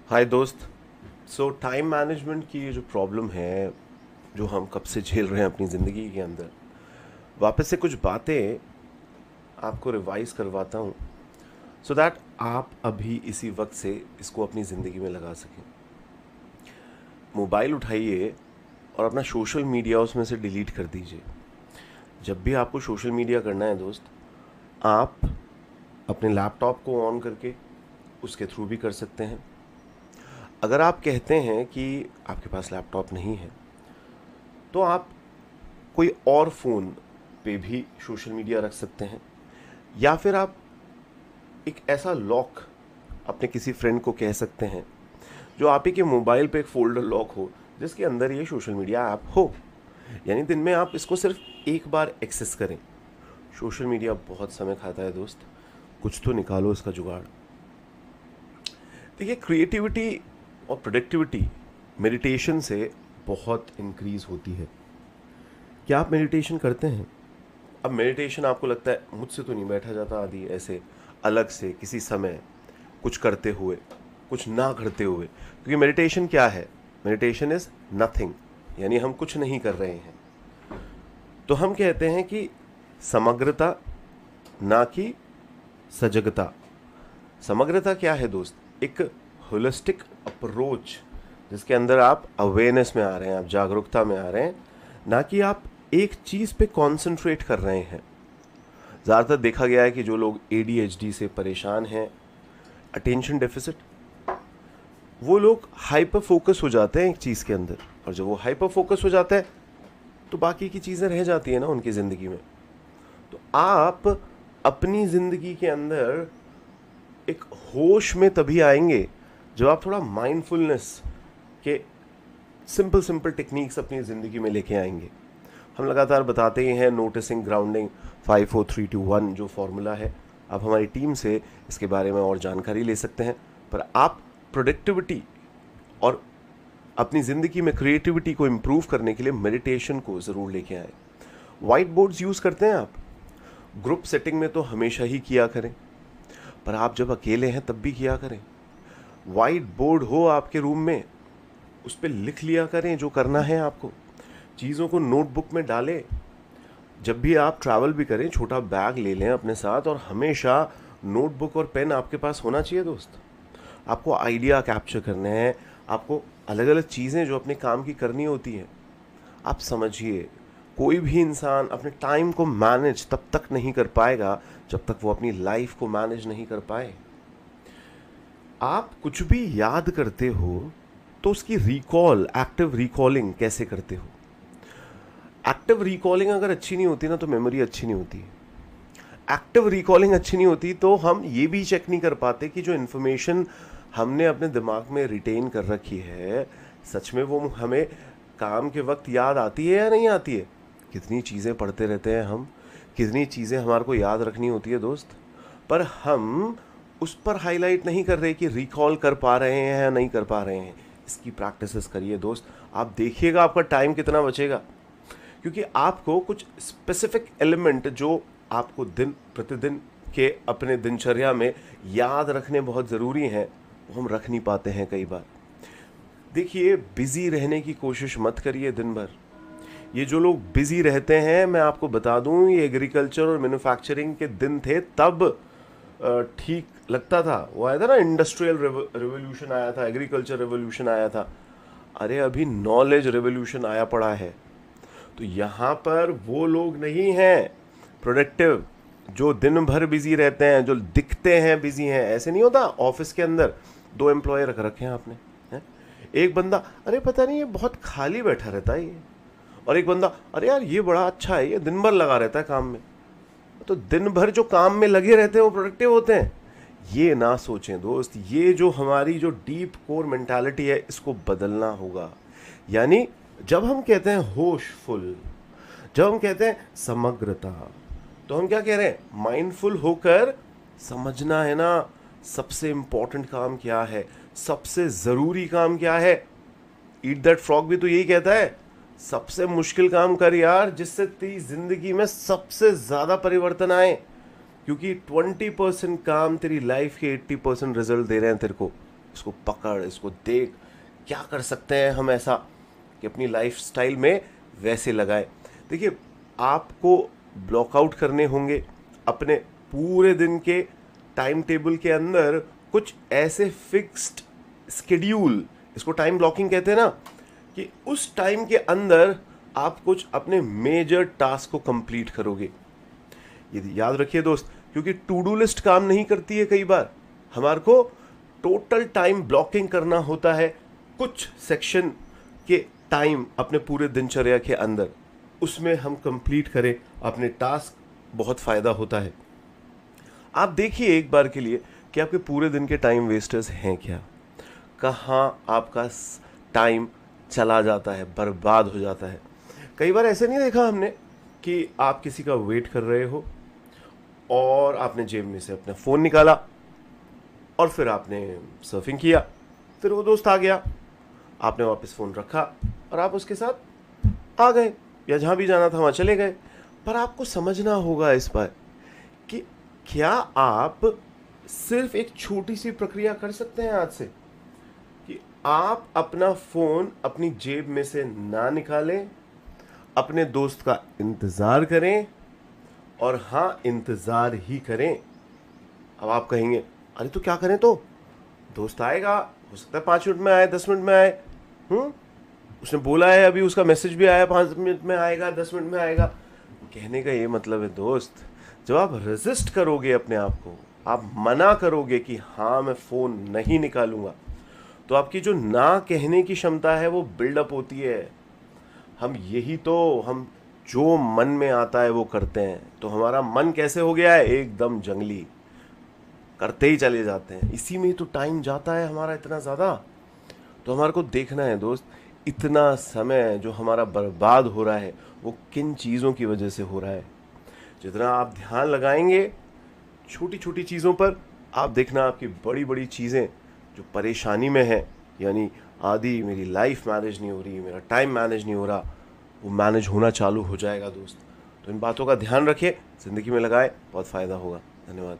हाय दोस्त। Time management की ये जो प्रॉब्लम है, जो हम कब से झेल रहे हैं अपनी ज़िंदगी के अंदर, वापस से कुछ बातें आपको रिवाइज करवाता हूँ सो दैट आप अभी इसी वक्त से इसको अपनी ज़िंदगी में लगा सकें। मोबाइल उठाइए और अपना सोशल मीडिया उसमें से डिलीट कर दीजिए। जब भी आपको सोशल मीडिया करना है दोस्त, आप अपने लैपटॉप को ऑन करके उसके थ्रू भी कर सकते हैं। अगर आप कहते हैं कि आपके पास लैपटॉप नहीं है, तो आप कोई और फ़ोन पे भी सोशल मीडिया रख सकते हैं, या फिर आप एक ऐसा लॉक अपने किसी फ्रेंड को कह सकते हैं जो आप ही के मोबाइल पे एक फ़ोल्डर लॉक हो जिसके अंदर ये सोशल मीडिया ऐप हो। यानी दिन में आप इसको सिर्फ एक बार एक्सेस करें। सोशल मीडिया बहुत समय खाता है दोस्त, कुछ तो निकालो इसका जुगाड़। देखिए, क्रिएटिविटी और प्रोडक्टिविटी मेडिटेशन से बहुत इंक्रीज होती है। क्या आप मेडिटेशन करते हैं? अब मेडिटेशन आपको लगता है मुझसे तो नहीं बैठा जाता आदि ऐसे अलग से किसी समय कुछ करते हुए, कुछ ना करते हुए, क्योंकि मेडिटेशन क्या है? मेडिटेशन इज नथिंग, यानी हम कुछ नहीं कर रहे हैं। तो हम कहते हैं कि समग्रता, ना कि सजगता। समग्रता क्या है दोस्त? एक होलिस्टिक अप्रोच जिसके अंदर आप अवेयरनेस में आ रहे हैं, आप जागरूकता में आ रहे हैं, ना कि आप एक चीज़ पे कंसंट्रेट कर रहे हैं। ज़्यादातर देखा गया है कि जो लोग ADHD से परेशान हैं, अटेंशन डेफिसिट, वो लोग हाइपर फोकस हो जाते हैं एक चीज़ के अंदर, और जब वो हाइपर फोकस हो जाता है तो बाकी की चीज़ें रह जाती हैं ना उनकी ज़िंदगी में। तो आप अपनी ज़िंदगी के अंदर एक होश में तभी आएंगे जब आप थोड़ा माइंडफुलनेस के सिंपल सिंपल टेक्निक्स अपनी ज़िंदगी में लेके आएंगे। हम लगातार बताते ही हैं नोटिसिंग, ग्राउंडिंग, 5 4 3 2 1 जो फॉर्मूला है। आप हमारी टीम से इसके बारे में और जानकारी ले सकते हैं। पर आप प्रोडक्टिविटी और अपनी ज़िंदगी में क्रिएटिविटी को इम्प्रूव करने के लिए मेडिटेशन को ज़रूर लेके आए। वाइट बोर्ड्स यूज़ करते हैं आप? ग्रुप सेटिंग में तो हमेशा ही किया करें, पर आप जब अकेले हैं तब भी किया करें। वाइट बोर्ड हो आपके रूम में, उस पर लिख लिया करें जो करना है आपको। चीज़ों को नोटबुक में डालें। जब भी आप ट्रैवल भी करें, छोटा बैग ले लें अपने साथ, और हमेशा नोटबुक और पेन आपके पास होना चाहिए दोस्त। आपको आइडिया कैप्चर करने हैं, आपको अलग अलग चीज़ें जो अपने काम की करनी होती हैं। आप समझिए, कोई भी इंसान अपने टाइम को मैनेज तब तक नहीं कर पाएगा जब तक वो अपनी लाइफ को मैनेज नहीं कर पाए। आप कुछ भी याद करते हो तो उसकी रिकॉल, एक्टिव रिकॉलिंग कैसे करते हो? एक्टिव रिकॉलिंग अगर अच्छी नहीं होती ना, तो मेमोरी अच्छी नहीं होती। एक्टिव रिकॉलिंग अच्छी नहीं होती तो हम ये भी चेक नहीं कर पाते कि जो इन्फॉर्मेशन हमने अपने दिमाग में रिटेन कर रखी है, सच में वो हमें काम के वक्त याद आती है या नहीं आती है। कितनी चीज़ें पढ़ते रहते हैं हम, कितनी चीज़ें हमारे को याद रखनी होती है दोस्त, पर हम उस पर हाईलाइट नहीं कर रहे कि रिकॉल कर पा रहे हैं या नहीं कर पा रहे हैं। इसकी प्रैक्टिसेस करिए दोस्त, आप देखिएगा आपका टाइम कितना बचेगा। क्योंकि आपको कुछ स्पेसिफिक एलिमेंट जो आपको दिन प्रतिदिन के अपने दिनचर्या में याद रखने बहुत ज़रूरी हैं, वो हम रख नहीं पाते हैं कई बार। देखिए, बिज़ी रहने की कोशिश मत करिए दिन भर। ये जो लोग बिज़ी रहते हैं, मैं आपको बता दूं, ये एग्रीकल्चर और मैन्युफैक्चरिंग के दिन थे तब ठीक लगता था। वो आया था ना, इंडस्ट्रियल रेवोल्यूशन आया था, एग्रीकल्चर रेवोल्यूशन आया था। अरे अभी नॉलेज रेवोल्यूशन आया पड़ा है। तो यहाँ पर वो लोग नहीं हैं प्रोडक्टिव जो दिन भर बिजी रहते हैं, जो दिखते हैं बिजी हैं। ऐसे नहीं होता, ऑफिस के अंदर 2 एम्प्लॉय रख रखे हैं आपने, हैं? एक बंदा, अरे पता नहीं ये बहुत खाली बैठा रहता है ये, और एक बंदा, अरे यार ये बड़ा अच्छा है, ये दिन भर लगा रहता है काम में। तो दिन भर जो काम में लगे रहते हैं वो प्रोडक्टिव होते हैं? ये ना सोचें दोस्त। ये जो हमारी जो डीप कोर मेंटालिटी है, इसको बदलना होगा। यानी जब हम कहते हैं होशफुल, जब हम कहते हैं समग्रता, तो हम क्या कह रहे हैं? माइंडफुल होकर समझना है ना सबसे इंपॉर्टेंट काम क्या है, सबसे ज़रूरी काम क्या है। ईट दैट फ्रॉग भी तो यही कहता है, सबसे मुश्किल काम कर यार जिससे तेरी जिंदगी में सबसे ज़्यादा परिवर्तन आए। क्योंकि 20% काम तेरी लाइफ के 80% रिजल्ट दे रहे हैं तेरे को। इसको पकड़, इसको देख, क्या कर सकते हैं हम ऐसा कि अपनी लाइफस्टाइल में वैसे लगाए। देखिए, आपको ब्लॉकआउट करने होंगे अपने पूरे दिन के टाइम टेबल के अंदर कुछ ऐसे फिक्स्ड स्केड्यूल, इसको टाइम ब्लॉकिंग कहते हैं ना, कि उस टाइम के अंदर आप कुछ अपने मेजर टास्क को कंप्लीट करोगे। ये याद रखिए दोस्त, क्योंकि टू डू लिस्ट काम नहीं करती है। कई बार हमारे को टोटल टाइम ब्लॉकिंग करना होता है कुछ सेक्शन के टाइम अपने पूरे दिनचर्या के अंदर, उसमें हम कंप्लीट करें अपने टास्क, बहुत फ़ायदा होता है। आप देखिए एक बार के लिए कि आपके पूरे दिन के टाइम वेस्टर्स हैं क्या, कहाँ आपका टाइम चला जाता है, बर्बाद हो जाता है। कई बार ऐसे नहीं देखा हमने कि आप किसी का वेट कर रहे हो और आपने जेब में से अपना फ़ोन निकाला और फिर आपने सर्फिंग किया, फिर वो दोस्त आ गया, आपने वापस फ़ोन रखा और आप उसके साथ आ गए या जहाँ भी जाना था वहाँ चले गए। पर आपको समझना होगा इस बार कि क्या आप सिर्फ एक छोटी सी प्रक्रिया कर सकते हैं आज से कि आप अपना फ़ोन अपनी जेब में से ना निकालें, अपने दोस्त का इंतज़ार करें, और हाँ, इंतज़ार ही करें। अब आप कहेंगे अरे तो क्या करें, तो दोस्त आएगा, हो सकता है 5 मिनट में आए, 10 मिनट में आए, उसने बोला है, अभी उसका मैसेज भी आया 5 मिनट में आएगा, 10 मिनट में आएगा। कहने का ये मतलब है दोस्त, जब आप रेजिस्ट करोगे अपने आप को, आप मना करोगे कि हाँ मैं फ़ोन नहीं निकालूंगा, तो आपकी जो ना कहने की क्षमता है वो बिल्डअप होती है। हम जो मन में आता है वो करते हैं, तो हमारा मन कैसे हो गया है, एकदम जंगली, करते ही चले जाते हैं। इसी में तो टाइम जाता है हमारा इतना ज़्यादा। तो हमारे को देखना है दोस्त, इतना समय जो हमारा बर्बाद हो रहा है वो किन चीज़ों की वजह से हो रहा है। जितना आप ध्यान लगाएंगे छोटी छोटी चीज़ों पर, आप देखना आपकी बड़ी बड़ी चीज़ें जो परेशानी में हैं, यानी आदि मेरी लाइफ मैनेज नहीं हो रही, मेरा टाइम मैनेज नहीं हो रहा, वो मैनेज होना चालू हो जाएगा दोस्त। तो इन बातों का ध्यान रखिए, ज़िंदगी में लगाए, बहुत फ़ायदा होगा। धन्यवाद।